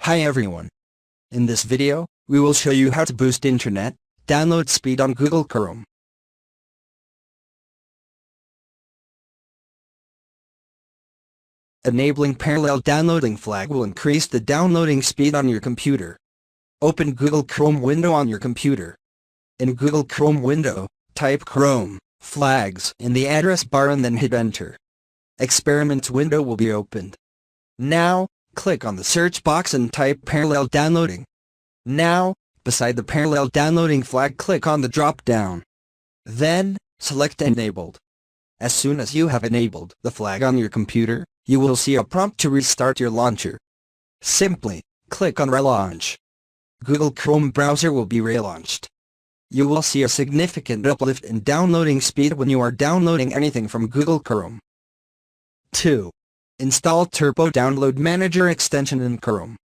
Hi everyone. In this video, we will show you how to boost internet download speed on Google Chrome. Enabling parallel downloading flag will increase the downloading speed on your computer. Open Google Chrome window on your computer. In Google Chrome window, type Chrome flags in the address bar and then hit enter. Experiment window will be opened. Now, click on the search box and type parallel downloading. Now, beside the parallel downloading flag, click on the drop-down. Then, select Enabled. As soon as you have enabled the flag on your computer, you will see a prompt to restart your launcher. Simply, click on Relaunch. Google Chrome browser will be relaunched. You will see a significant uplift in downloading speed when you are downloading anything from Google Chrome. 2. Install Turbo Download Manager extension in Chrome.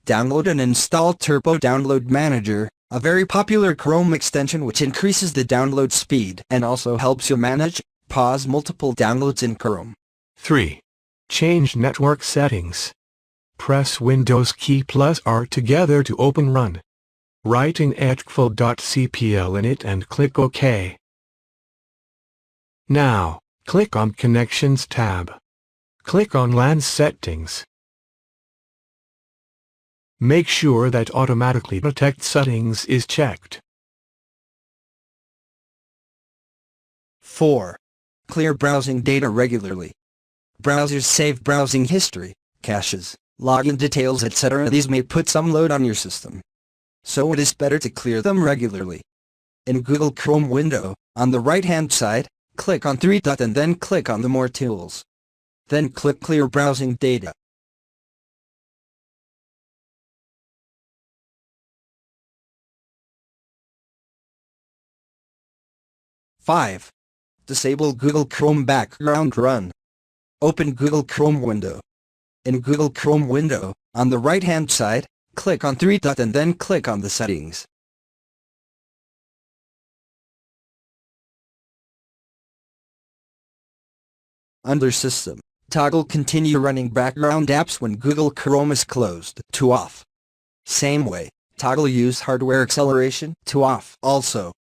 Download and install Turbo Download Manager, a very popular Chrome extension which increases the download speed and also helps you manage, pause multiple downloads in Chrome. 3. Change network settings. Press Windows key plus R together to open Run. Write in etcfl.cpl in it and click OK. Now, click on Connections tab. Click on LAN settings. Make sure that Automatically Protect settings is checked. 4. Clear browsing data regularly. Browsers save browsing history, caches, login details, etc. These may put some load on your system, so it is better to clear them regularly. In Google Chrome window, on the right-hand side, click on 3 dot and then click on the More tools. Then click Clear Browsing Data. 5. Disable Google Chrome background run. Open Google Chrome window. In Google Chrome window, on the right-hand side, click on 3 dot and then click on the settings. Under System, toggle Continue running background apps when Google Chrome is closed to off. Same way, toggle Use hardware acceleration to off also.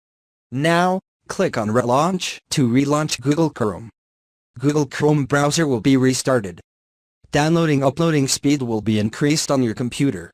Now, click on Relaunch to relaunch Google Chrome. Google Chrome browser will be restarted. Downloading uploading speed will be increased on your computer.